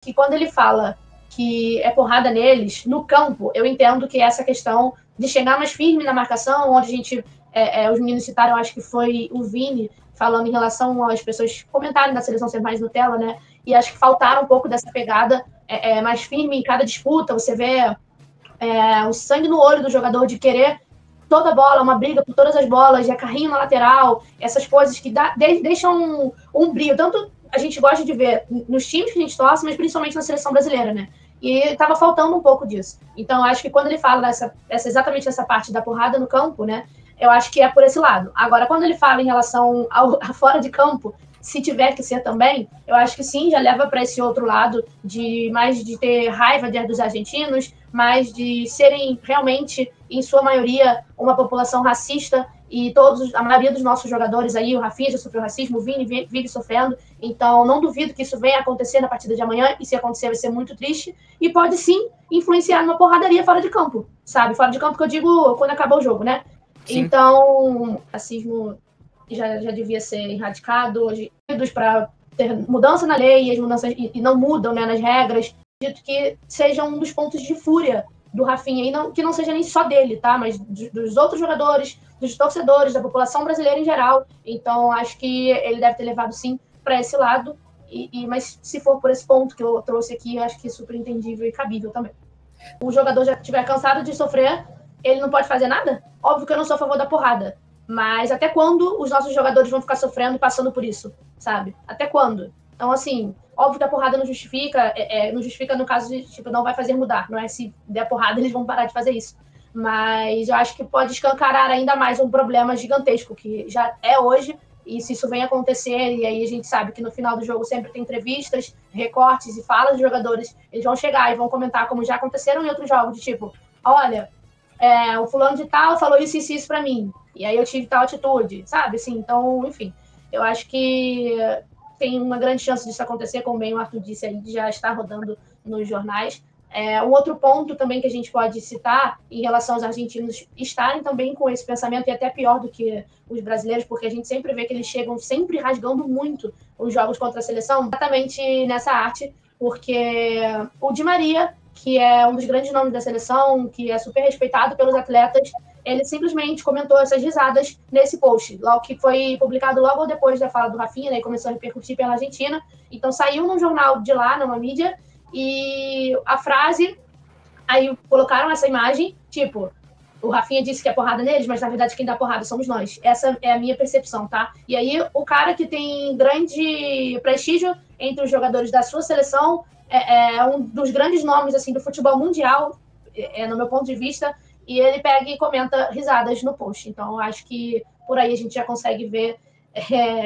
que quando ele fala que é porrada neles, no campo, eu entendo que essa questão de chegar mais firme na marcação, onde a gente, os meninos citaram, acho que foi o Vini, falando em relação às pessoas comentarem da seleção ser mais Nutella, né? E acho que faltaram um pouco dessa pegada mais firme em cada disputa. Você vê o sangue no olho do jogador de querer toda bola, uma briga por todas as bolas, carrinho na lateral, essas coisas que deixam um brilho. Tanto a gente gosta de ver nos times que a gente torce, mas principalmente na seleção brasileira, né? E estava faltando um pouco disso. Então, acho que quando ele fala exatamente essa parte da porrada no campo, né? Eu acho que é por esse lado. Agora, quando ele fala em relação a fora de campo, se tiver que ser também, eu acho que sim, já leva para esse outro lado mais de ter raiva dos argentinos, mais de serem realmente, em sua maioria, uma população racista, e a maioria dos nossos jogadores aí, o Rafinha já sofreu racismo, o Vini vive sofrendo, então não duvido que isso venha a acontecer na partida de amanhã, e se acontecer vai ser muito triste, e pode sim influenciar numa porradaria fora de campo, sabe? Fora de campo que eu digo quando acabar o jogo, né? Sim. Então, racismo já devia ser erradicado hoje, para ter mudança na lei, e as mudanças e não mudam, né, nas regras. Acredito que seja um dos pontos de fúria do Rafinha, e que não seja nem só dele, tá? Mas dos outros jogadores, dos torcedores, da população brasileira em geral. Então, acho que ele deve ter levado, sim, para esse lado. Mas se for por esse ponto que eu trouxe aqui, eu acho que é super entendível e cabível também. O jogador já estiver cansado de sofrer, ele não pode fazer nada? Óbvio que eu não sou a favor da porrada. Mas até quando os nossos jogadores vão ficar sofrendo e passando por isso, sabe? Até quando? Então, assim, óbvio que a porrada não justifica, não justifica no caso de, tipo, não vai fazer mudar. Não é se der porrada, eles vão parar de fazer isso. Mas eu acho que pode escancarar ainda mais um problema gigantesco, que já é hoje, e se isso vem acontecer, e aí a gente sabe que no final do jogo sempre tem entrevistas, recortes e falas de jogadores, eles vão chegar e vão comentar, como já aconteceram em outros jogos, de tipo, olha, o fulano de tal falou isso pra mim, e aí eu tive tal atitude, sabe? Assim, então, enfim, eu acho que tem uma grande chance disso acontecer, como bem o Arthur disse aí, já está rodando nos jornais. Um outro ponto também que a gente pode citar em relação aos argentinos estarem também com esse pensamento, e até pior do que os brasileiros, porque a gente sempre vê que eles chegam sempre rasgando muito os jogos contra a seleção, exatamente nessa arte, porque o Di Maria, que é um dos grandes nomes da seleção, que é super respeitado pelos atletas, ele simplesmente comentou essas risadas nesse post, logo que foi publicado logo depois da fala do Rafinha, né, e começou a repercutir pela Argentina. Então saiu num jornal de lá, numa mídia, e a frase, aí colocaram essa imagem, tipo, o Rafinha disse que é porrada neles, mas na verdade quem dá porrada somos nós. Essa é a minha percepção, tá? E aí o cara que tem grande prestígio entre os jogadores da sua seleção, um dos grandes nomes assim do futebol mundial, no meu ponto de vista, e ele pega e comenta risadas no post. Então, eu acho que por aí a gente já consegue ver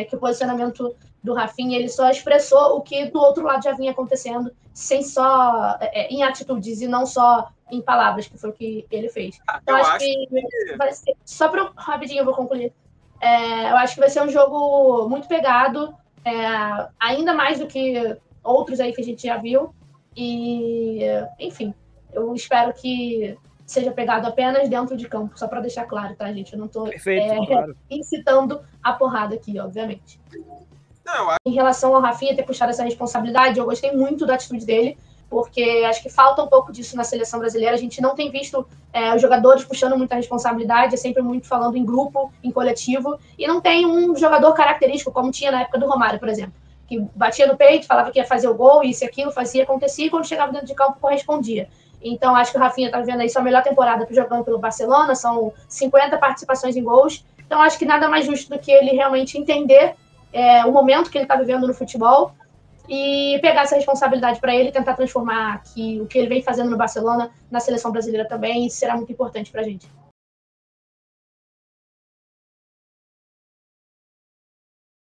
que o posicionamento do Rafinha, ele só expressou o que do outro lado já vinha acontecendo, sem só em atitudes e não só em palavras, que foi o que ele fez. Então, acho que vai ser, só para rapidinho eu vou concluir. Eu acho que vai ser um jogo muito pegado, ainda mais do que outros aí que a gente já viu. E, enfim, eu espero que seja pegado apenas dentro de campo, só para deixar claro, tá, gente? Eu não estou claro, incitando a porrada aqui, obviamente. Não, em relação ao Rafinha ter puxado essa responsabilidade, eu gostei muito da atitude dele, porque acho que falta um pouco disso na seleção brasileira. A gente não tem visto os jogadores puxando muita responsabilidade, é sempre muito falando em grupo, em coletivo, e não tem um jogador característico, como tinha na época do Romário, por exemplo, que batia no peito, falava que ia fazer o gol, isso e aquilo, fazia, acontecia, e quando chegava dentro de campo, correspondia. Então, acho que o Rafinha está vendo aí sua melhor temporada jogando pelo Barcelona, são 50 participações em gols. Então, acho que nada mais justo do que ele realmente entender o momento que ele está vivendo no futebol e pegar essa responsabilidade para ele e tentar transformar o que ele vem fazendo no Barcelona na seleção brasileira também. Isso será muito importante para a gente.